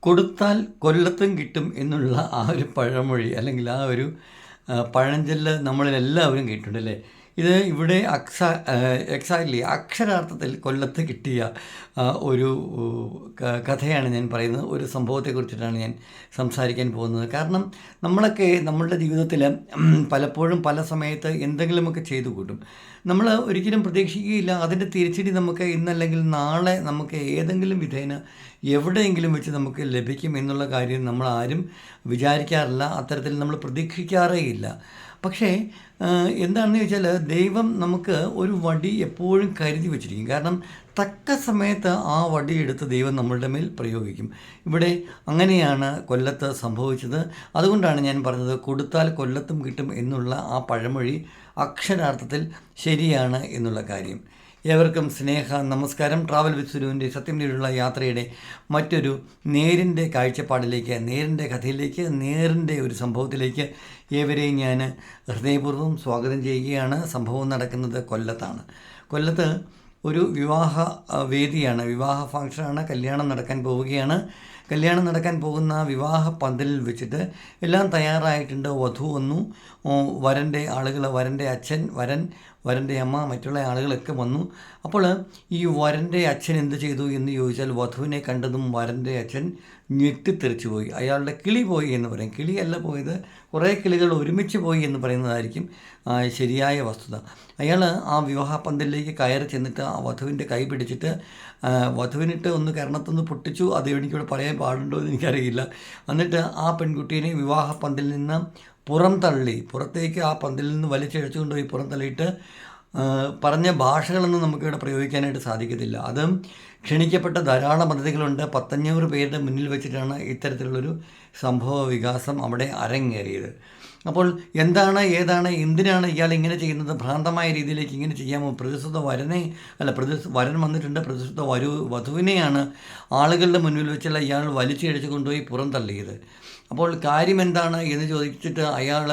കൊടുത്താൽ കൊല്ലത്തും കിട്ടും എന്നുള്ള ആ ഒരു പഴമൊഴി അല്ലെങ്കിൽ ആ ഒരു പഴഞ്ചൊല്ല് നമ്മളിലെല്ലാവരും കേട്ടിട്ടുണ്ടല്ലേ. ഇത് ഇവിടെ എക്സാക്ട്ലി അക്ഷരാർത്ഥത്തിൽ കൊല്ലത്ത് കിട്ടിയ ഒരു കഥയാണ് ഞാൻ പറയുന്നത്. ഒരു സംഭവത്തെക്കുറിച്ചിട്ടാണ് ഞാൻ സംസാരിക്കാൻ പോകുന്നത്. കാരണം നമ്മളൊക്കെ നമ്മളുടെ ജീവിതത്തിൽ പലപ്പോഴും പല സമയത്ത് എന്തെങ്കിലുമൊക്കെ ചെയ്തു കൂട്ടും. നമ്മൾ ഒരിക്കലും പ്രതീക്ഷിക്കുകയില്ല അതിൻ്റെ തിരിച്ചടി നമുക്ക് ഇന്നല്ലെങ്കിൽ നാളെ നമുക്ക് ഏതെങ്കിലും വിധേന എവിടെയെങ്കിലും വെച്ച് നമുക്ക് ലഭിക്കും എന്നുള്ള കാര്യം നമ്മൾ ആരും വിചാരിക്കാറില്ല. അത്തരത്തിൽ നമ്മൾ പ്രതീക്ഷിക്കാറേ ഇല്ല. പക്ഷേ എന്താണെന്ന് ചോദിച്ചാൽ ദൈവം നമുക്ക് ഒരു വടി എപ്പോഴും കരുതി വച്ചിരിക്കും. കാരണം തക്ക സമയത്ത് ആ വടി എടുത്ത് ദൈവം നമ്മളുടെ മേൽ പ്രയോഗിക്കും. ഇവിടെ അങ്ങനെയാണ് കൊല്ലത്ത് സംഭവിച്ചത്. അതുകൊണ്ടാണ് ഞാൻ പറഞ്ഞത് കൊടുത്താൽ കൊല്ലത്തും കിട്ടും എന്നുള്ള ആ പഴമൊഴി അക്ഷരാർത്ഥത്തിൽ ശരിയാണ് എന്നുള്ള കാര്യം. ഏവർക്കും സ്നേഹ നമസ്കാരം. ട്രാവൽ വിത്ത് സുനുവിൻ്റെ സത്യം നേരിലുള്ള യാത്രയുടെ മറ്റൊരു നേരിൻ്റെ കാഴ്ചപ്പാടിലേക്ക്, നേരിൻ്റെ കഥയിലേക്ക്, നേരിൻ്റെ ഒരു സംഭവത്തിലേക്ക് ഏവരെയും ഞാൻ ഹൃദയപൂർവ്വം സ്വാഗതം ചെയ്യുകയാണ്. സംഭവം നടക്കുന്നത് കൊല്ലത്താണ്. കൊല്ലത്ത് ഒരു വിവാഹ വേദിയാണ്, വിവാഹ ഫംഗ്ഷനാണ്, കല്യാണം നടക്കാൻ പോവുകയാണ്. കല്യാണം നടക്കാൻ പോകുന്ന വിവാഹ പന്തലിൽ വെച്ചിട്ട് എല്ലാം തയ്യാറായിട്ടുണ്ട്. വധു വന്നു, വരൻ്റെ ആളുകൾ, വരൻ്റെ അച്ഛൻ, വരൻ്റെ അമ്മ, മറ്റുള്ള ആളുകളൊക്കെ വന്നു. അപ്പോൾ ഈ വരൻ്റെ അച്ഛൻ എന്ത് ചെയ്തു എന്ന് ചോദിച്ചാൽ വധുവിനെ കണ്ടതും വരൻ്റെ അച്ഛൻ ഞെട്ടിത്തെറിച്ചു പോയി. അയാളുടെ കിളി പോയി എന്ന് പറയും. കിളിയല്ല പോയത്, കുറേ കിളികൾ ഒരുമിച്ച് പോയി എന്ന് പറയുന്നതായിരിക്കും ശരിയായ വസ്തുത. അയാൾ ആ വിവാഹ പന്തലിലേക്ക് കയറി ചെന്നിട്ട് ആ വധുവിൻ്റെ കൈ പിടിച്ചിട്ട് വധുവിനിട്ട് ഒന്ന് കരണത്തൊന്ന് പൊട്ടിച്ചു. അത് എനിക്കിവിടെ പറയാൻ പാടുണ്ടോ എന്ന് എനിക്കറിയില്ല. എന്നിട്ട് ആ പെൺകുട്ടീനെ വിവാഹ പന്തലിൽ നിന്ന് പുറത്തേക്ക് ആ പന്തലിൽ നിന്ന് വലിച്ചിഴച്ചുകൊണ്ടുപോയി പുറന്തള്ളിയിട്ട് പറഞ്ഞ ഭാഷകളൊന്നും നമുക്കിവിടെ പ്രയോഗിക്കാനായിട്ട് സാധിക്കത്തില്ല. അത് ക്ഷണിക്കപ്പെട്ട ധാരാളം അതിഥികളുണ്ട്. 500 പേരുടെ മുന്നിൽ വെച്ചിട്ടാണ് ഇത്തരത്തിലുള്ളൊരു സംഭവ വികാസം അവിടെ അരങ്ങേറിയത്. അപ്പോൾ ഏതാണ് എന്തിനാണ് ഇയാൾ ഇങ്ങനെ ചെയ്യുന്നത്? ഭ്രാന്തമായ രീതിയിലേക്ക് ഇങ്ങനെ ചെയ്യാമോ? വരൻ വന്നിട്ടുണ്ട്. പ്രതിശുദ്ധ വധുവിനെയാണ് ആളുകളുടെ മുന്നിൽ വെച്ചുള്ള ഇയാൾ വലിച്ചിഴച്ച് കൊണ്ടുപോയി പുറന്തള്ളിയത്. അപ്പോൾ കാര്യം എന്താണ് എന്ന് ചോദിച്ചിട്ട് അയാൾ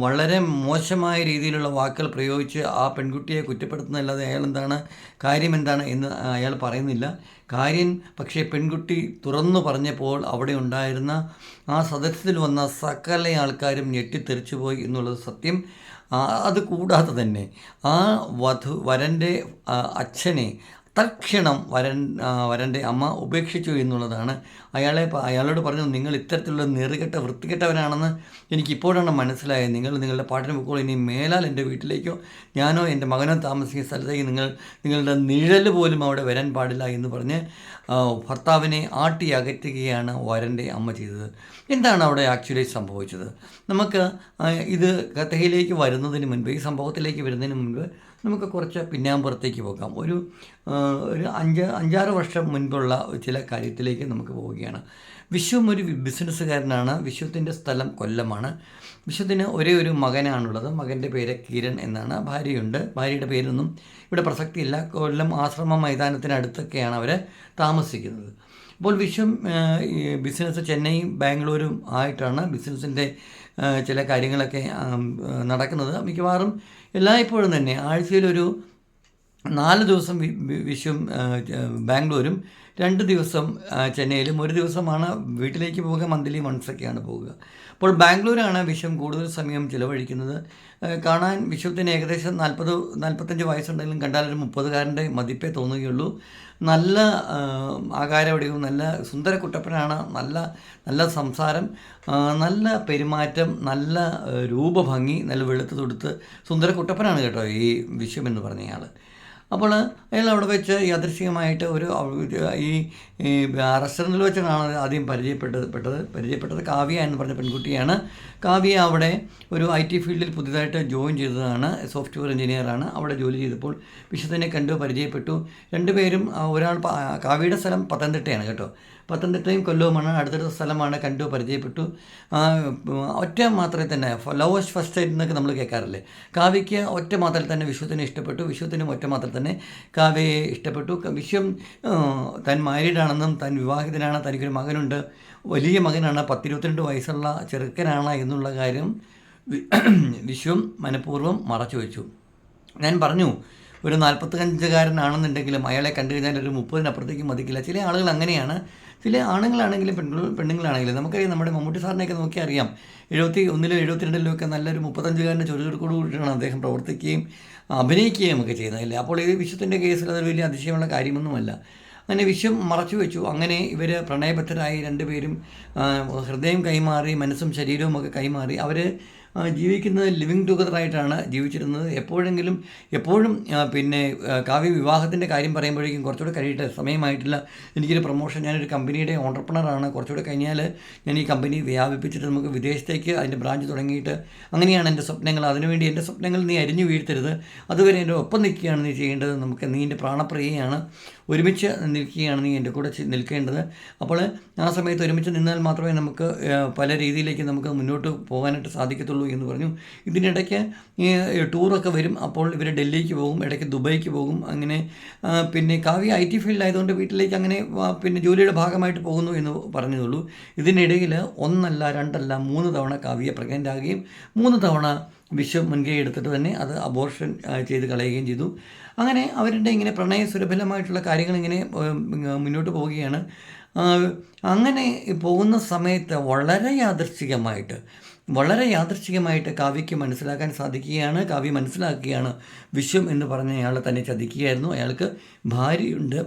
വളരെ മോശമായ രീതിയിലുള്ള വാക്കുകൾ പ്രയോഗിച്ച് ആ പെൺകുട്ടിയെ കുറ്റപ്പെടുത്തുന്നതല്ലാതെ കാര്യം എന്താണ് എന്ന് അയാൾ പറയുന്നില്ല. പക്ഷേ പെൺകുട്ടി തുറന്നു പറഞ്ഞപ്പോൾ അവിടെ ഉണ്ടായിരുന്ന ആ സദസ്യത്തിൽ വന്ന സകല ആൾക്കാരും ഞെട്ടിത്തെറിച്ചു പോയി എന്നുള്ളത് സത്യം. അത് കൂടാതെ തന്നെ ആ വരൻ്റെ അച്ഛനെ തൽക്ഷണം വരൻ്റെ അമ്മ ഉപേക്ഷിച്ചു എന്നുള്ളതാണ്. അയാളോട് പറഞ്ഞു, നിങ്ങൾ ഇത്തരത്തിലുള്ള നെറുകെട്ട വൃത്തികെട്ടവനാണെന്ന് എനിക്കിപ്പോഴാണ് മനസ്സിലായത്. നിങ്ങളുടെ പാട്ടിന് പോയിക്കോളൂ. ഇനി മേലാൽ എൻ്റെ വീട്ടിലേക്കോ ഞാനോ എൻ്റെ മകനോ താമസിക്കുന്ന സ്ഥലത്തേക്ക് നിങ്ങളുടെ നിഴൽ പോലും അവിടെ വരാൻ പാടില്ല എന്ന് പറഞ്ഞ് ഭർത്താവിനെ ആട്ടി അകറ്റുകയാണ് വരൻ്റെ അമ്മ ചെയ്തത്. എന്താണ് അവിടെ ആക്ച്വലി സംഭവിച്ചത്? നമുക്ക് ഇത് കഥയിലേക്ക് വരുന്നതിന് മുൻപ്, ഈ സംഭവത്തിലേക്ക് വരുന്നതിന് മുൻപ് നമുക്ക് കുറച്ച് പിന്നാമ്പുറത്തേക്ക് പോകാം. ഒരു 5-6 വർഷം മുൻപുള്ള ചില കാര്യത്തിലേക്ക് നമുക്ക് പോവുകയാണ്. വിശ്വം ഒരു ബിസിനസ്സുകാരനാണ്. വിശ്വത്തിൻ്റെ സ്ഥലം കൊല്ലമാണ്. വിശ്വത്തിന് ഒരേ ഒരു മകനാണുള്ളത്. മകൻ്റെ പേര് കിരൺ എന്നാണ്. ഭാര്യയുണ്ട്. ഭാര്യയുടെ പേരൊന്നും ഇവിടെ പ്രസക്തിയില്ല. കൊല്ലം ആശ്രമ മൈതാനത്തിനടുത്തൊക്കെയാണ് അവർ താമസിക്കുന്നത്. അപ്പോൾ വിശ്വം ബിസിനസ് ചെന്നൈയും ബാംഗ്ലൂരും ആയിട്ടാണ് ബിസിനസ്സിൻ്റെ ചില കാര്യങ്ങളൊക്കെ നടക്കുന്നത്. മിക്കവാറും എല്ലായ്പ്പോഴും തന്നെ ആഴ്ചയിലൊരു 4 ദിവസം വിശ്വം ബാംഗ്ലൂരും, 2 ദിവസം ചെന്നൈയിലും, 1 ദിവസമാണ് വീട്ടിലേക്ക് പോവുക. മന്ത്ലി വൺസൊക്കെയാണ് പോവുക. അപ്പോൾ ബാംഗ്ലൂരാണ് വിശ്വം കൂടുതൽ സമയം ചിലവഴിക്കുന്നത്. കാണാൻ വിശ്വത്തിന് ഏകദേശം 40-45 വയസ്സുണ്ടെങ്കിലും കണ്ടാലൊരു 30കാരൻ്റെ മതിപ്പേ തോന്നുകയുള്ളൂ. നല്ല ആകാരവടിവും, നല്ല സുന്ദര കുട്ടപ്പനാണ്. നല്ല സംസാരം, നല്ല പെരുമാറ്റം, നല്ല രൂപഭംഗി, നല്ല വെളുത്ത് തുടുത്ത് സുന്ദര കുട്ടപ്പനാണ് കേട്ടോ ഈ വിശ്വം എന്ന് പറഞ്ഞയാൾ. അപ്പോൾ അയാൾ അവിടെ വെച്ച് യാദൃശ്ചികമായിട്ട് ഈ റെസ്റ്റോറൻറ്റിൽ വെച്ചാണ് ആദ്യം പരിചയപ്പെട്ടത് കാവ്യ എന്ന് പറഞ്ഞ പെൺകുട്ടിയാണ്. കാവ്യ അവിടെ ഒരു IT ഫീൽഡിൽ പുതിയതായിട്ട് ജോയിൻ ചെയ്തതാണ്. സോഫ്റ്റ്വെയർ എഞ്ചിനീയറാണ്. അവിടെ ജോലി ചെയ്തപ്പോൾ വിശ്വത്തിനെ കണ്ടു പരിചയപ്പെട്ടു. രണ്ടുപേരും, ഒരാൾ കാവ്യയുടെ സ്ഥലം പത്തനംതിട്ടയാണ് കേട്ടോ. പത്തനംതിട്ടയും കൊല്ലവുമാണ്, അടുത്തടുത്ത സ്ഥലമാണ്. കണ്ടു പരിചയപ്പെട്ടു. ഒറ്റ മാത്രമേ തന്നെ ലവ് അറ്റ് ഫസ്റ്റ് സൈറ്റ് എന്നൊക്കെ നമ്മൾ കേൾക്കാറില്ലേ. കാവ്യയ്ക്ക് ഒറ്റ മാത്രത്തിൽ തന്നെ വിശ്വത്തിനെ ഇഷ്ടപ്പെട്ടു. വിശ്വത്തിനും ഒറ്റ മാത്രത്തിൽ തന്നെ കാവ്യയെ ഇഷ്ടപ്പെട്ടു. വിശ്വം താൻ മാരീഡാണെന്നും താൻ വിവാഹിതനാണ്, തനിക്കൊരു മകനുണ്ട്, വലിയ മകനാണ്, 10-22 വയസ്സുള്ള ചെറുക്കനാണ് എന്നുള്ള കാര്യം വിശ്വം മനഃപൂർവ്വം മറച്ചു വെച്ചു. ഞാൻ പറഞ്ഞു, ഒരു 45കാരനാണെന്നുണ്ടെങ്കിലും അയാളെ കണ്ടു കഴിഞ്ഞാൽ ഒരു 30-അപ്പുറത്തേക്ക് മതിക്കില്ല. ചില ആളുകൾ അങ്ങനെയാണ്. ചില ആണുങ്ങളാണെങ്കിലും പെണ്ണുങ്ങളാണെങ്കിലും നമുക്കറിയാം, നമ്മുടെ മമ്മൂട്ടി സാറിനെയൊക്കെ നോക്കിയാൽ അറിയാം, 71-ലോ 72-ലോ ഒക്കെ നല്ലൊരു 35-കാരൻ്റെ ചുറുചുറുക്കോട് കൂടിയിട്ടാണ് അദ്ദേഹം പ്രവർത്തിക്കുകയും അഭിനയിക്കുകയും ഒക്കെ ചെയ്യുന്നത് അല്ലേ. അപ്പോൾ ഇത് വിശ്വത്തിൻ്റെ കേസിൽ അതൊരു വലിയ അതിശയമുള്ള കാര്യമൊന്നുമല്ല. അങ്ങനെ വിശ്വം മറച്ചു വെച്ചു. അങ്ങനെ ഇവർ പ്രണയബദ്ധരായി രണ്ടുപേരും ഹൃദയം കൈമാറി, മനസ്സും ശരീരവും ഒക്കെ കൈമാറി അവർ ജീവിക്കുന്നത് ലിവിങ് ടുഗദറായിട്ടാണ് ജീവിച്ചിരുന്നത്. എപ്പോഴും പിന്നെ കാവ്യ വിവാഹത്തിൻ്റെ കാര്യം പറയുമ്പോഴേക്കും കുറച്ചുകൂടെ കഴിയട്ടെ, സമയമായിട്ടില്ല, എനിക്കൊരു പ്രൊമോഷൻ, ഞാനൊരു കമ്പനിയുടെ ഓണ്ടർപ്രണറാണ്, കുറച്ചുകൂടെ കഴിഞ്ഞാൽ ഞാൻ ഈ കമ്പനി വ്യാപിപ്പിച്ചിട്ട് നമുക്ക് വിദേശത്തേക്ക് അതിൻ്റെ ബ്രാഞ്ച് തുടങ്ങിയിട്ട്, അങ്ങനെയാണ് എൻ്റെ സ്വപ്നങ്ങൾ, അതിനുവേണ്ടി എൻ്റെ സ്വപ്നങ്ങൾ നീ അരിഞ്ഞു വീഴ്ത്തരുത്, അതുവരെ എൻ്റെ ഒപ്പം നിൽക്കുകയാണ് നീ ചെയ്യേണ്ടത്, നീ എൻ്റെ പ്രാണപ്രിയയാണ്, ഒരുമിച്ച് നിൽക്കുകയാണ് നീ എൻ്റെ കൂടെ നിൽക്കേണ്ടത്. അപ്പോൾ ആ സമയത്ത് ഒരുമിച്ച് നിന്നാൽ മാത്രമേ നമുക്ക് പല രീതിയിലേക്ക് നമുക്ക് മുന്നോട്ട് പോകാനായിട്ട് സാധിക്കത്തുള്ളൂ എന്ന് പറഞ്ഞു. ഇതിനിടയ്ക്ക് ടൂറൊക്കെ വരും. അപ്പോൾ ഇവർ ഡൽഹിക്ക് പോകും, ഇടയ്ക്ക് ദുബൈക്ക് പോകും. അങ്ങനെ പിന്നെ കാവ്യ IT ഫീൽഡായതുകൊണ്ട് വീട്ടിലേക്ക് അങ്ങനെ പിന്നെ ജോലിയുടെ ഭാഗമായിട്ട് പോകുന്നു എന്ന് പറഞ്ഞതുള്ളൂ. ഇതിനിടയിൽ 1 അല്ല 2 അല്ല 3 തവണ കാവ്യ പ്രഗ്നൻ്റ് ആകുകയും 3 തവണ വിശ്വം മുൻകൈ എടുത്തിട്ട് തന്നെ അത് അബോർഷൻ ചെയ്ത് കളയുകയും ചെയ്തു. അങ്ങനെ അവരുടെ ഇങ്ങനെ പ്രണയസുരഭിലമായിട്ടുള്ള കാര്യങ്ങൾ ഇങ്ങനെ മുന്നോട്ട് പോവുകയാണ്. അങ്ങനെ പോകുന്ന സമയത്ത് വളരെ യാദൃശ്ചികമായിട്ട് കാവ്യയ്ക്ക് മനസ്സിലാക്കാൻ സാധിക്കുകയാണ്. കാവ്യ മനസ്സിലാക്കുകയാണ് വിശ്വം എന്ന് പറഞ്ഞ അയാൾ തന്നെ ചതിക്കുകയായിരുന്നു. അയാൾക്ക് ഭാര്യയുണ്ട്,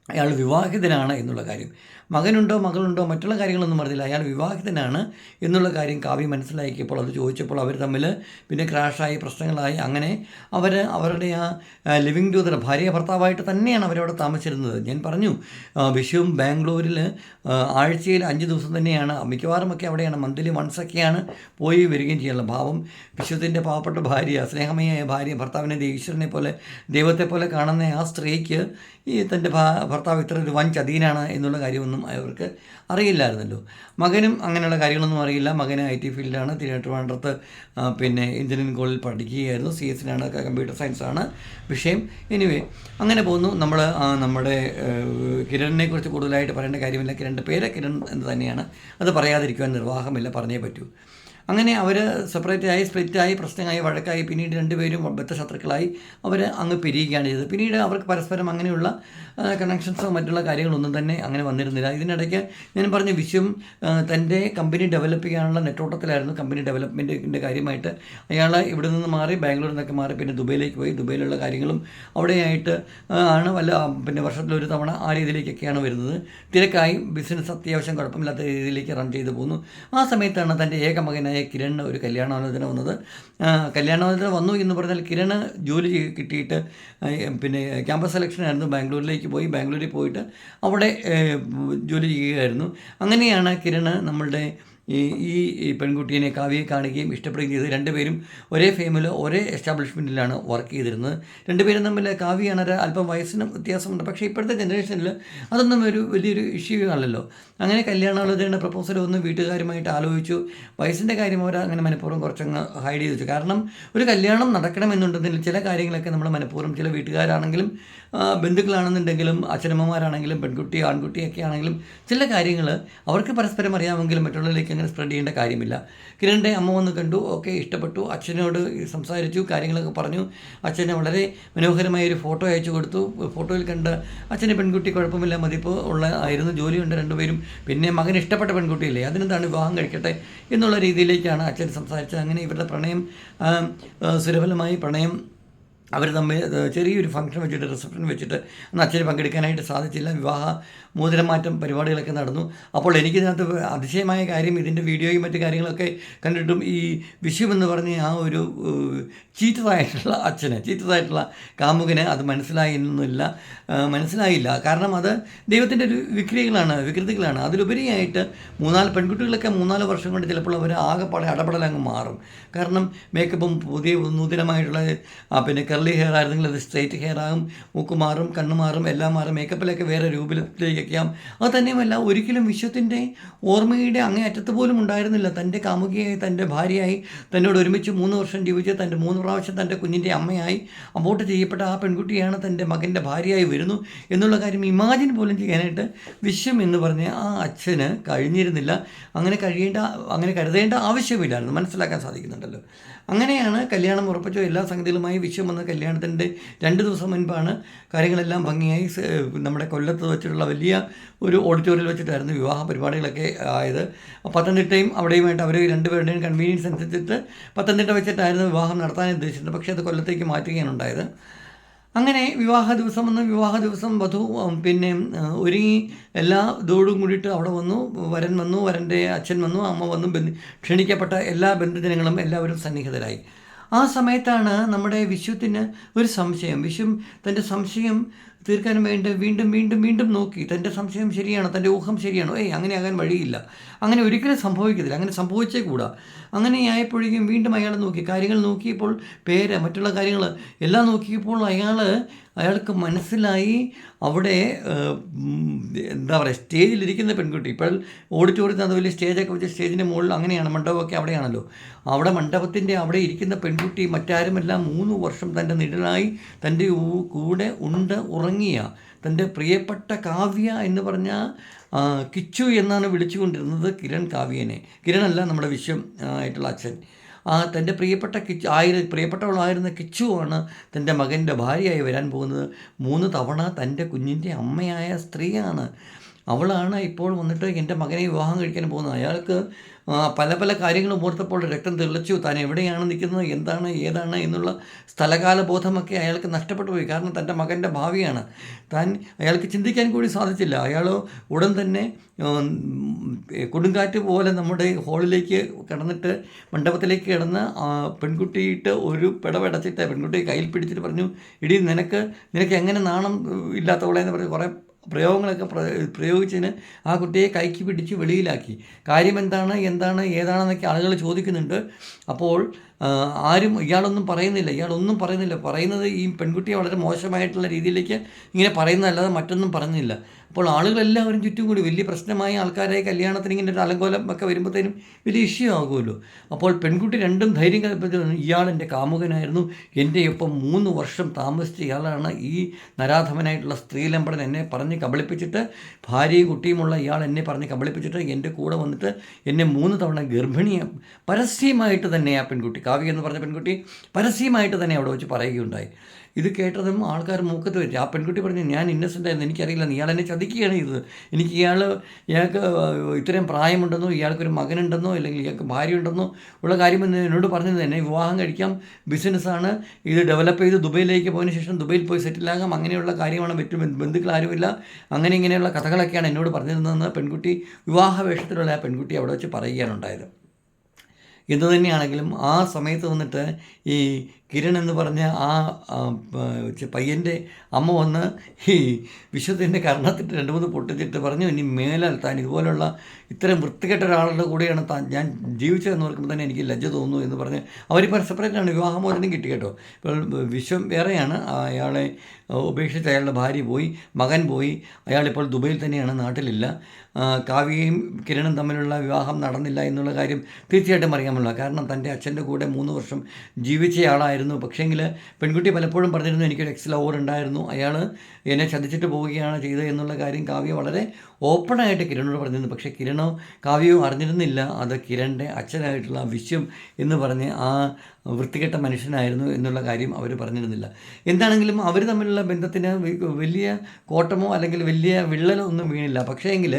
അയാൾ വിവാഹിതനാണ് എന്നുള്ള കാര്യം. മകനുണ്ടോ മകളുണ്ടോ മറ്റുള്ള കാര്യങ്ങളൊന്നും പറഞ്ഞില്ല. അയാൾ വിവാഹിതനാണ് എന്നുള്ള കാര്യം കാവ്യ മനസ്സിലാക്കിയപ്പോൾ, അത് ചോദിച്ചപ്പോൾ അവർ തമ്മിൽ പിന്നെ ക്രാഷായി, പ്രശ്നങ്ങളായി. അങ്ങനെ അവരുടെ ആ ലിവിങ് ടുഗദർ, ഭാര്യ ഭർത്താവായിട്ട് തന്നെയാണ് അവരവിടെ താമസിച്ചിരുന്നത്. ഞാൻ പറഞ്ഞു, വിശ്വം ബാംഗ്ലൂരിൽ ആഴ്ചയിൽ 5 ദിവസം തന്നെയാണ്, മിക്കവാറുമൊക്കെ അവിടെയാണ്, മന്ത്ലി വൺസൊക്കെയാണ് പോയി വരികയും ചെയ്യാനുള്ള ഭാവം. വിശ്വത്തിൻ്റെ പാവപ്പെട്ട ഭാര്യ, സ്നേഹമയായ ഭാര്യ, ഭർത്താവിനെ ഈശ്വരനെ പോലെ, ദൈവത്തെ പോലെ കാണുന്ന ആ സ്ത്രീക്ക് ഈ തൻ്റെ ഭർത്താവ് ഇത്ര ഒരു വൻ ചതിയനാണ് എന്നുള്ള കാര്യമൊന്നും അവർക്ക് അറിയില്ലായിരുന്നല്ലോ. മകനും അങ്ങനെയുള്ള കാര്യങ്ങളൊന്നും അറിയില്ല. മകന് IT ഫീൽഡാണ്, തിരുവനന്തപുരത്ത് പിന്നെ എഞ്ചിനീയറിംഗ് കോളേജിൽ പഠിക്കുകയായിരുന്നു. CS-നാണ്, കമ്പ്യൂട്ടർ സയൻസാണ് വിഷയം. എനിവേ അങ്ങനെ പോകുന്നു. നമ്മുടെ കിരണിനെ കുറിച്ച് കൂടുതലായിട്ട് പറയേണ്ട കാര്യമില്ല. കിരണിൻ്റെ പേര് കിരൺ എന്ന് തന്നെയാണ്, അത് പറയാതിരിക്കുവാൻ നിർവാഹമില്ല, പറഞ്ഞേ പറ്റൂ. അങ്ങനെ അവർ സെപ്പറേറ്റായി, സ്പ്ലിറ്റായി, പ്രശ്നമായി, വഴക്കായി, പിന്നീട് രണ്ടുപേരും ബദ്ധശത്രുക്കളായി അവർ അങ്ങ് പിരിയുകയാണ് ചെയ്തത്. പിന്നീട് അവർക്ക് പരസ്പരം അങ്ങനെയുള്ള കണക്ഷൻസോ മറ്റുള്ള കാര്യങ്ങളൊന്നും തന്നെ അങ്ങനെ വന്നിരുന്നില്ല. ഇതിനിടയ്ക്ക് ഞാൻ പറഞ്ഞു, വിശ്വം തൻ്റെ കമ്പനി ഡെവലപ്പ് ചെയ്യാനുള്ള നെട്ടോട്ടത്തിലായിരുന്നു. കമ്പനി ഡെവലപ്മെൻറ്റിൻ്റെ കാര്യമായിട്ട് അയാൾ ഇവിടെ നിന്ന് മാറി, ബാംഗ്ലൂരിൽ നിന്നൊക്കെ മാറി, പിന്നെ ദുബൈയിലേക്ക് പോയി. ദുബൈയിലുള്ള കാര്യങ്ങളും അവിടെയായിട്ട് ആണ് പിന്നെ വർഷത്തിലൊരു തവണ ആ രീതിയിലേക്കൊക്കെയാണ് വരുന്നത്. തിരക്കായി, ബിസിനസ് അത്യാവശ്യം കുഴപ്പമില്ലാത്ത രീതിയിലേക്ക് റൺ ചെയ്തു പോകുന്നു. ആ സമയത്താണ് തൻ്റെ ഏക മകനായ കിരണ് ഒരു കല്യാണാലോചന വന്നത്. കല്യാണാലോചന വന്നു എന്ന് പറഞ്ഞാൽ കിരണ് ജോലി കിട്ടിയിട്ട് പിന്നെ ക്യാമ്പസ് സെലക്ഷനായിരുന്നു, ബാംഗ്ലൂരിൽ പോയിട്ട് അവിടെ ജോലി ചെയ്യുകയായിരുന്നു. അങ്ങനെയാണ് കിരണ് നമ്മളുടെ ഈ പെൺകുട്ടീനെ, കാവ്യയെ കാണുകയും ഇഷ്ടപ്പെടുകയും ചെയ്തത്. രണ്ടുപേരും ഒരേ ഫേമിൽ, ഒരേ എസ്റ്റാബ്ലിഷ്മെൻറ്റിലാണ് വർക്ക് ചെയ്തിരുന്നത്. രണ്ടുപേരും തമ്മിൽ കാവ്യാണ് അല്പം വയസ്സിനും വ്യത്യാസമുണ്ട്. പക്ഷേ ഇപ്പോഴത്തെ ജനറേഷനിൽ അതൊന്നും വലിയൊരു ഇഷ്യൂ ആണല്ലോ. അങ്ങനെ കല്യാണാലോചനയുടെ പ്രപ്പോസൽ ഒന്നും വീട്ടുകാരുമായിട്ട് ആലോചിച്ചു. വയസ്സിൻ്റെ കാര്യം അവർ അങ്ങനെ മനഃപൂർവ്വം കുറച്ചങ്ങ് ഹൈഡ് ചെയ്ത് വെച്ചു. കാരണം ഒരു കല്യാണം നടക്കണമെന്നുണ്ടെങ്കിൽ ചില കാര്യങ്ങളൊക്കെ നമ്മൾ മനഃപൂർവ്വം, ചില വീട്ടുകാരാണെങ്കിലും ബന്ധുക്കളാണെന്നുണ്ടെങ്കിലും അച്ഛനമ്മമാരാണെങ്കിലും ആൺകുട്ടിയൊക്കെ ആണെങ്കിലും ചില കാര്യങ്ങൾ അവർക്ക് പരസ്പരം അറിയാമെങ്കിലും മറ്റുള്ളവരിലേക്ക് അങ്ങനെ സ്പ്രെഡ് ചെയ്യേണ്ട കാര്യമില്ല. കിരണിൻ്റെ അമ്മ വന്ന് കണ്ടു, ഓക്കെ, ഇഷ്ടപ്പെട്ടു, അച്ഛനോട് സംസാരിച്ചു, കാര്യങ്ങളൊക്കെ പറഞ്ഞു. അച്ഛന് വളരെ മനോഹരമായൊരു ഫോട്ടോ അയച്ചു കൊടുത്തു. ഫോട്ടോയിൽ കണ്ട അച്ഛന് പെൺകുട്ടി കുഴപ്പമില്ല, മതിപ്പ് ആയിരുന്നു, ജോലിയുണ്ട് രണ്ടുപേരും, പിന്നെ മകന് ഇഷ്ടപ്പെട്ട പെൺകുട്ടിയില്ലേ, അതിനെന്താണ്, വിവാഹം കഴിക്കട്ടെ എന്നുള്ള രീതിയിലേക്കാണ് അച്ഛൻ സംസാരിച്ചത്. അങ്ങനെ ഇവരുടെ പ്രണയം സുലഭമായി അവർ തമ്മിൽ ചെറിയൊരു ഫംഗ്ഷൻ വെച്ചിട്ട്, റിസപ്ഷൻ വെച്ചിട്ട്, അന്ന് അച്ഛന് പങ്കെടുക്കാനായിട്ട് സാധിച്ചില്ല. വിവാഹ മോതിരമാറ്റം പരിപാടികളൊക്കെ നടന്നു. അപ്പോൾ എനിക്കിതിനകത്ത് അതിശയമായ കാര്യം, ഇതിൻ്റെ വീഡിയോയും മറ്റു കാര്യങ്ങളൊക്കെ കണ്ടിട്ടും ഈ വിശ്വം എന്ന് പറഞ്ഞ ആ ഒരു ചീറ്ററായിട്ടുള്ള കാമുകന് അത് മനസ്സിലായില്ല. കാരണം അത് ദൈവത്തിൻ്റെ ഒരു വികൃതികളാണ്. അതിലുപരിയായിട്ട് 3-4 പെൺകുട്ടികളൊക്കെ 3-4 വർഷം കൊണ്ട് ചിലപ്പോൾ അവർ ആകെപ്പാടെ അടപടലങ്ങ് മാറും. കാരണം മേക്കപ്പും പുതിയ നൂതനമായിട്ടുള്ള പിന്നെ കർലി ഹെയർ ആയിരുന്നെങ്കിൽ അത് സ്ട്രെയിറ്റ് ഹെയർ ആകും, മൂക്ക് മാറും, കണ്ണ് മാറും, എല്ലാം മാറും, മേക്കപ്പിലൊക്കെ വേറെ രൂപത്തിലേക്കൊക്കെയാം. അത് തന്നെയുമല്ല, ഒരിക്കലും വിശ്വത്തിൻ്റെ ഓർമ്മയുടെ അങ്ങേ അറ്റത്ത് പോലും ഉണ്ടായിരുന്നില്ല. തൻ്റെ കാമുകിയായി, തൻ്റെ ഭാര്യയായി, തന്നോട് ഒരുമിച്ച് 3 വർഷം ജീവിച്ച്, തൻ്റെ 3 പ്രാവശ്യം തൻ്റെ കുഞ്ഞിൻ്റെ അമ്മയായി അബോർട്ട് ചെയ്യപ്പെട്ട ആ പെൺകുട്ടിയാണ് തൻ്റെ മകൻ്റെ ഭാര്യയായി വരുന്നു എന്നുള്ള കാര്യം ഇമാജിൻ പോലും ചെയ്യാനായിട്ട് വിശ്വം എന്ന് പറഞ്ഞ ആ അച്ഛന് കഴിഞ്ഞിരുന്നില്ല. അങ്ങനെ കരുതേണ്ട ആവശ്യമില്ലായിരുന്നു, മനസ്സിലാക്കാൻ സാധിക്കുന്നുണ്ടല്ലോ. അങ്ങനെയാണ് കല്യാണം ഉറപ്പിച്ചു. എല്ലാ സംഗതികളുമായി വിശ്വം വന്ന കല്യാണത്തിൻ്റെ 2 ദിവസം മുൻപാണ് കാര്യങ്ങളെല്ലാം ഭംഗിയായി നമ്മുടെ കൊല്ലത്ത് വെച്ചിട്ടുള്ള വലിയ ഒരു ഓഡിറ്റോറിയത്തിൽ വെച്ചിട്ടായിരുന്നു വിവാഹ പരിപാടികളൊക്കെ ആയത്. പത്തനംതിട്ടയും അവിടെയുമായിട്ട് അവർ രണ്ടുപേരുടെയും കൺവീനിയൻസ് അനുസരിച്ചിട്ട് പത്തനംതിട്ട വെച്ചിട്ടായിരുന്നു വിവാഹം നടത്താൻ ഉദ്ദേശിച്ചത്. പക്ഷേ അത് കൊല്ലത്തേക്ക് മാറ്റുകയാണ് ഉണ്ടായത്. അങ്ങനെ വിവാഹ ദിവസം വന്ന് വിവാഹ ദിവസം വധു പിന്നെ ഒരുങ്ങി എല്ലാ ഇതോടും കൂടിയിട്ട് അവിടെ വന്നു. വരൻ വന്നു, വരൻ്റെ അച്ഛൻ വന്നു, അമ്മ വന്നു, ക്ഷണിക്കപ്പെട്ട എല്ലാ ബന്ധുജനങ്ങളും എല്ലാവരും സന്നിഹിതരായി. ആ സമയത്താണ് നമ്മുടെ വിശ്വത്തിന് ഒരു സംശയം. വിശ്വം തൻ്റെ സംശയം തീർക്കാൻ വേണ്ടി വീണ്ടും വീണ്ടും വീണ്ടും നോക്കി. തൻ്റെ സംശയം ശരിയാണോ, തൻ്റെ ഊഹം ശരിയാണോ? അങ്ങനെ ആകാൻ വഴിയില്ല, അങ്ങനെ ഒരിക്കലും സംഭവിക്കത്തില്ല, അങ്ങനെ സംഭവിച്ചേ കൂടാ. അങ്ങനെ ആയപ്പോഴേക്കും വീണ്ടും അയാൾ നോക്കി, കാര്യങ്ങൾ നോക്കിയപ്പോൾ മറ്റുള്ള കാര്യങ്ങൾ എല്ലാം നോക്കിയപ്പോൾ അയാൾക്ക് മനസ്സിലായി അവിടെ എന്താ പറയുക, സ്റ്റേജിലിരിക്കുന്ന പെൺകുട്ടി. ഇപ്പോൾ ഓഡിറ്റോറിയത്തിൽ അത് വലിയ സ്റ്റേജൊക്കെ വെച്ച് സ്റ്റേജിൻ്റെ മുകളിൽ അങ്ങനെയാണ്, മണ്ഡപമൊക്കെ അവിടെയാണല്ലോ. അവിടെ മണ്ഡപത്തിൻ്റെ അവിടെ ഇരിക്കുന്ന പെൺകുട്ടി മറ്റാരുമല്ല, 3 വർഷം തൻ്റെ നിഴലായി തൻ്റെ കൂടെ ഉറങ്ങിയ തൻ്റെ പ്രിയപ്പെട്ട കാവ്യ എന്ന് പറഞ്ഞ കിച്ചു എന്നാണ് വിളിച്ചുകൊണ്ടിരുന്നത് കാവ്യനെ. കിരണല്ല, നമ്മുടെ വിശ്വം ആയിട്ടുള്ള അച്ഛൻ. തൻ്റെ പ്രിയപ്പെട്ടവളായിരുന്ന കിച്ചുവാണ് തൻ്റെ മകൻ്റെ ഭാര്യയായി വരാൻ പോകുന്നത്. 3 തവണ തൻ്റെ കുഞ്ഞിൻ്റെ അമ്മയായ സ്ത്രീയാണ്. അവളാണ് ഇപ്പോൾ വന്നിട്ട് എൻ്റെ മകനെ വിവാഹം കഴിക്കാൻ പോകുന്നത്. അയാൾക്ക് പല പല കാര്യങ്ങളും ഓർത്തപ്പോൾ രക്തം തെളിച്ചു. താൻ എവിടെയാണ് നിൽക്കുന്നത്, എന്താണ് ഏതാണ് എന്നുള്ള സ്ഥലകാല ബോധമൊക്കെ അയാൾക്ക് നഷ്ടപ്പെട്ടു പോയി. കാരണം തൻ്റെ മകൻ്റെ ഭാവിയാണ്. അയാൾക്ക് ചിന്തിക്കാൻ കൂടി സാധിച്ചില്ല. അയാൾ ഉടൻ തന്നെ കൊടുങ്കാറ്റ് പോലെ നമ്മുടെ ഹാളിലേക്ക് കിടന്നിട്ട് മണ്ഡപത്തിലേക്ക് കിടന്ന് പെൺകുട്ടിയിട്ട് ഒരു പിടപെടച്ചിട്ട് പെൺകുട്ടിയെ കയ്യിൽ പിടിച്ചിട്ട് പറഞ്ഞു, ഇടി നിനക്ക് എങ്ങനെ നാണം ഇല്ലാത്തവളെന്ന് പറഞ്ഞ് കുറേ പ്രയോഗങ്ങളൊക്കെ പ്രയോഗിച്ചതിന് ആ കുട്ടിയെ കൈക്ക് പിടിച്ച് വെളിയിലാക്കി. കാര്യം എന്താണ് ഏതാണെന്നൊക്കെ ആളുകൾ ചോദിക്കുന്നുണ്ട്. അപ്പോൾ ഇയാളൊന്നും പറയുന്നില്ല. പറയുന്നത് ഈ പെൺകുട്ടിയെ വളരെ മോശമായിട്ടുള്ള രീതിയിലേക്ക് ഇങ്ങനെ പറയുന്നതല്ലാതെ മറ്റൊന്നും പറഞ്ഞില്ല. അപ്പോൾ ആളുകളെല്ലാവരും ചുറ്റും കൂടി വലിയ പ്രശ്നമായ ആൾക്കാരായി കല്യാണത്തിന് ഇങ്ങനെ ഒരു അലങ്കോലം ഒക്കെ വരുമ്പോഴത്തേനും വലിയ ഇഷ്യൂ ആകുമല്ലോ. അപ്പോൾ പെൺകുട്ടി രണ്ടും ധൈര്യം കൽപ്പിച്ചു, ഇയാൾ എൻ്റെ കാമുകനായിരുന്നു, എൻ്റെ ഒപ്പം 3 വർഷം താമസിച്ച ഇയാളാണ് ഈ നരാധമനായിട്ടുള്ള സ്ത്രീലമ്പടൻ എന്നെ പറഞ്ഞ് കബളിപ്പിച്ചിട്ട്, ഭാര്യയും കുട്ടിയുമുള്ള ഇയാൾ എന്നെ പറഞ്ഞ് കബളിപ്പിച്ചിട്ട് എൻ്റെ കൂടെ വന്നിട്ട് എന്നെ 3 തവണ ഗർഭിണിയാണ്. പരസ്യമായിട്ട് തന്നെ ആ പെൺകുട്ടി, കാവ്യ എന്ന് പറഞ്ഞ പെൺകുട്ടി പരസ്യമായിട്ട് തന്നെ അവിടെ വെച്ച് പറയുകയുണ്ടായി. ഇത് കേട്ടതും ആൾക്കാർ മൂക്കത്ത് വെച്ച്. ആ പെൺകുട്ടി പറഞ്ഞു, ഞാൻ ഇന്നസെൻ്റ് ആയിരുന്നു, എനിക്കറിയില്ല, ഇയാൾ എന്നെ ചതിക്കുകയാണ് ചെയ്തത്. ഇയാൾക്ക് ഇത്രയും പ്രായമുണ്ടെന്നോ, ഇയാൾക്കൊരു മകനുണ്ടെന്നോ, അല്ലെങ്കിൽ ഇയാൾക്ക് ഭാര്യ ഉണ്ടെന്നോ ഉള്ള കാര്യമെന്ന് എന്നോട് പറഞ്ഞത്. എന്നെ വിവാഹം കഴിക്കാം, ബിസിനസ്സാണ്, ഇത് ഡെവലപ്പ് ചെയ്ത് ദുബൈയിലേക്ക് പോയതിന് ശേഷം ദുബൈയിൽ പോയി സെറ്റിലാകാം, അങ്ങനെയുള്ള കാര്യമാണ്, മറ്റു ബന്ധുക്കൾ ആരുമില്ല, ഇങ്ങനെയുള്ള കഥകളൊക്കെയാണ് എന്നോട് പറഞ്ഞിരുന്നതെന്ന് പെൺകുട്ടി, വിവാഹ വേഷത്തിലുള്ള ആ പെൺകുട്ടി അവിടെ വെച്ച് പറയുകയാണുണ്ടായത്. എന്തു തന്നെയാണെങ്കിലും ആ സമയത്ത് വന്നിട്ട് ഈ കിരൺ എന്ന് പറഞ്ഞ പയ്യൻ്റെ അമ്മ വന്ന് ഈ വിശ്വത്തിൻ്റെ കർണത്തിട്ട് 2-3 പൊട്ടിച്ചിട്ട് പറഞ്ഞു, ഇനി മേലാൽ താൻ ഇതുപോലുള്ള ഇത്രയും വൃത്തികെട്ട ഒരാളുടെ കൂടെയാണ് ഞാൻ ജീവിച്ചതെന്ന് ഓർക്കുമ്പോൾ തന്നെ എനിക്ക് ലജ്ജ തോന്നുന്നു എന്ന് പറഞ്ഞ് അവരിപ്പോൾ സെപ്പറേറ്റാണ്, വിവാഹമോചനം കിട്ടി കേട്ടോ. ഇപ്പോൾ വിശ്വം വേറെയാണ്, അയാളെ ഉപേക്ഷിച്ച് അയാളുടെ ഭാര്യ പോയി, മകൻ പോയി, അയാളിപ്പോൾ ദുബൈയിൽ തന്നെയാണ്, നാട്ടിലില്ല. കാവ്യയും കിരണും തമ്മിലുള്ള വിവാഹം നടന്നില്ല എന്നുള്ള കാര്യം തീർച്ചയായിട്ടും അറിയാമല്ലോ. കാരണം തൻ്റെ അച്ഛൻ്റെ കൂടെ 3 വർഷം ജീവിച്ചയാളായിരുന്നു. പക്ഷേങ്കിൽ പെൺകുട്ടി പലപ്പോഴും പറഞ്ഞിരുന്നു, എനിക്കൊരു എക്സ് ലവർ ഉണ്ടായിരുന്നു, അയാൾ എന്നെ ചതിച്ചിട്ട് പോവുകയാണ് ചെയ്തത് എന്നുള്ള കാര്യം കാവ്യ വളരെ ഓപ്പണായിട്ട് കിരണോട് പറഞ്ഞിരുന്നു. പക്ഷേ കിരണോ കാവ്യയോ അറിഞ്ഞിരുന്നില്ല അത് കിരണിൻ്റെ അച്ഛനായിട്ടുള്ള വിശ്വം എന്ന് പറഞ്ഞ് ആ വൃത്തികെട്ട മനുഷ്യനായിരുന്നു എന്നുള്ള കാര്യം അവർ പറഞ്ഞിരുന്നില്ല. എന്താണെങ്കിലും അവർ തമ്മിലുള്ള ബന്ധത്തിന് വലിയ കോട്ടമോ അല്ലെങ്കിൽ വലിയ വിള്ളലോ ഒന്നും വീണില്ല. പക്ഷേ എങ്കിൽ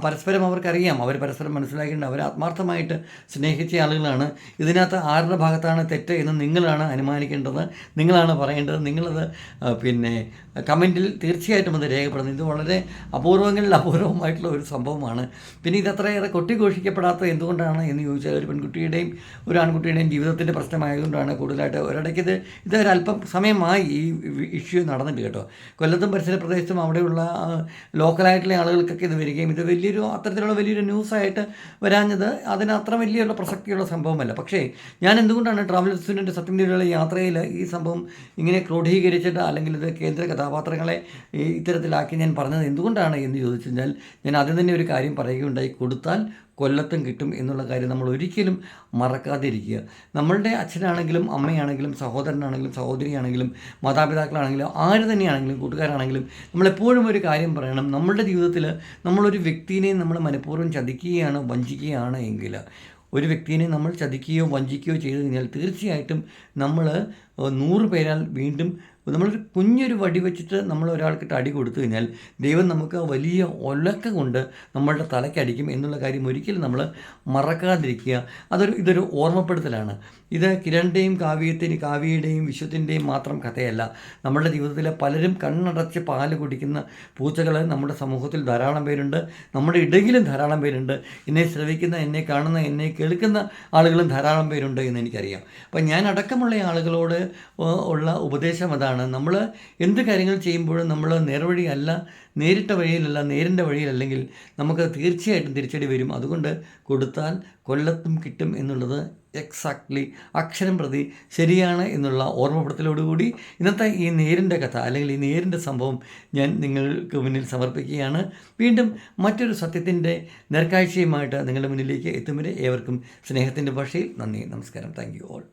പരസ്പരം അവർക്കറിയാം, അവർ പരസ്പരം മനസ്സിലാക്കിയിട്ടുണ്ട്, അവർ ആത്മാർത്ഥമായിട്ട് സ്നേഹിച്ച ആളുകളാണ്. ഇതിനകത്ത് ആരുടെ ഭാഗത്താണ് തെറ്റ് എന്ന് നിങ്ങളാണ് അനുമാനിക്കേണ്ടത്, നിങ്ങളാണ് പറയേണ്ടത്. നിങ്ങളത് കമൻറ്റിൽ തീർച്ചയായിട്ടും അത് രേഖപ്പെടുന്നത്. ഇത് വളരെ അപൂർവമായിട്ടുള്ള ഒരു സംഭവമാണ്. പിന്നെ ഇത് അത്രയേറെ കൊട്ടിഘോഷിക്കപ്പെടാത്തത് എന്തുകൊണ്ടാണ് എന്ന് ചോദിച്ചാൽ, ഒരു പെൺകുട്ടിയുടെയും ഒരു ആൺകുട്ടിയുടെയും ജീവിതത്തിൻ്റെ പ്രശ്നമായതുകൊണ്ടാണ് കൂടുതലായിട്ട്. ഒരിടയ്ക്ക് ഇതൊരല്പം സമയമായി ഈ ഇഷ്യൂ നടന്നിട്ട് കേട്ടോ. കൊല്ലത്തും പരിസര പ്രദേശത്തും അവിടെയുള്ള ലോക്കലായിട്ടുള്ള ആളുകൾക്കൊക്കെ ഇത് വരികയും ഇത് അത്തരത്തിലുള്ള വലിയൊരു ന്യൂസായിട്ട് വരാഞ്ഞത് അതിന് അത്ര വലിയുള്ള പ്രസക്തിയുള്ള സംഭവമല്ല. പക്ഷേ ഞാൻ എന്തുകൊണ്ടാണ് ട്രാവൽ സ്റ്റുഡൻറ്റ് സത്യത്തിലുള്ള യാത്രയിൽ ഈ സംഭവം ഇങ്ങനെ ക്രോഡീകരിച്ചിട്ട് അല്ലെങ്കിൽ ഇത് കേന്ദ്ര കഥാപാത്രങ്ങളെ ഇത്തരത്തിലാക്കി ഞാൻ പറഞ്ഞത് എന്തുകൊണ്ടാണ് എന്ന് ചോദിച്ചു കഴിഞ്ഞാൽ, ഞാൻ ആദ്യം തന്നെ ഒരു കാര്യം പറയുകയുണ്ടായി, കൊടുത്താൽ കൊല്ലത്തും കിട്ടും എന്നുള്ള കാര്യം നമ്മൾ ഒരിക്കലും മറക്കാതിരിക്കുക. നമ്മളുടെ അച്ഛനാണെങ്കിലും അമ്മയാണെങ്കിലും സഹോദരനാണെങ്കിലും സഹോദരിയാണെങ്കിലും മാതാപിതാക്കളാണെങ്കിലും ആര് തന്നെയാണെങ്കിലും കൂട്ടുകാരാണെങ്കിലും നമ്മളെപ്പോഴും ഒരു കാര്യം പറയണം, നമ്മളുടെ ജീവിതത്തിൽ നമ്മളൊരു വ്യക്തിനെ നമ്മൾ മനഃപൂർവ്വം ചതിക്കുകയാണ്, വഞ്ചിക്കുകയാണ് എങ്കിൽ ഒരു വ്യക്തിയെ നമ്മൾ ചതിക്കുകയോ വഞ്ചിക്കുകയോ ചെയ്തു കഴിഞ്ഞാൽ തീർച്ചയായിട്ടും നമ്മൾ 100 പേരാൽ വീണ്ടും നമ്മളൊരു കുഞ്ഞൊരു വടി വെച്ചിട്ട് നമ്മൾ ഒരാൾക്കിട്ട് അടി കൊടുത്തു കഴിഞ്ഞാൽ ദൈവം നമുക്ക് വലിയ ഒലക്ക കൊണ്ട് നമ്മളുടെ തലയ്ക്കടിക്കും എന്നുള്ള കാര്യം ഒരിക്കലും നമ്മൾ മറക്കാതിരിക്കുക. ഇതൊരു ഓർമ്മപ്പെടുത്തലാണ്. ഇത് കിരണിൻ്റെയും കാവ്യയുടെയും വിശ്വത്തിൻ്റെയും മാത്രം കഥയല്ല. നമ്മുടെ ജീവിതത്തിലെ പലരും കണ്ണടച്ച് പാല് കുടിക്കുന്ന പൂച്ചകൾ നമ്മുടെ സമൂഹത്തിൽ ധാരാളം പേരുണ്ട്. നമ്മുടെ ഇടയിലും ധാരാളം പേരുണ്ട്. എന്നെ ശ്രവിക്കുന്ന, എന്നെ കാണുന്ന, എന്നെ കേൾക്കുന്ന ആളുകളും ധാരാളം പേരുണ്ട് എന്ന് എനിക്കറിയാം. അപ്പം ഞാൻ അടക്കമുള്ള ആളുകളോട് ഉള്ള ഉപദേശം അതാണ്. നമ്മൾ എന്ത് കാര്യങ്ങൾ ചെയ്യുമ്പോഴും നമ്മൾ നേർവഴിയല്ല, നേരിട്ട വഴിയിലല്ല, നേരിൻ്റെ വഴിയിലല്ലെങ്കിൽ നമുക്ക് തീർച്ചയായിട്ടും തിരിച്ചടി വരും. അതുകൊണ്ട് കൊടുത്താൽ കൊല്ലത്തും കിട്ടും എന്നുള്ളത് എക്സാക്ട്ലി അക്ഷരം പ്രതി ശരിയാണ് എന്നുള്ള ഓർമ്മപ്പെടുത്തലോടുകൂടി ഇന്നത്തെ ഈ നേരിൻ്റെ കഥ അല്ലെങ്കിൽ ഈ നേരിൻ്റെ സംഭവം ഞാൻ നിങ്ങൾക്ക് മുന്നിൽ സമർപ്പിക്കുകയാണ്. വീണ്ടും മറ്റൊരു സത്യത്തിൻ്റെ നേർക്കാഴ്ചയുമായിട്ട് നിങ്ങളുടെ മുന്നിലേക്ക് എത്തും വരെ ഏവർക്കും സ്നേഹത്തിൻ്റെ ഭാഷയിൽ നന്ദി, നമസ്കാരം. Thank you all.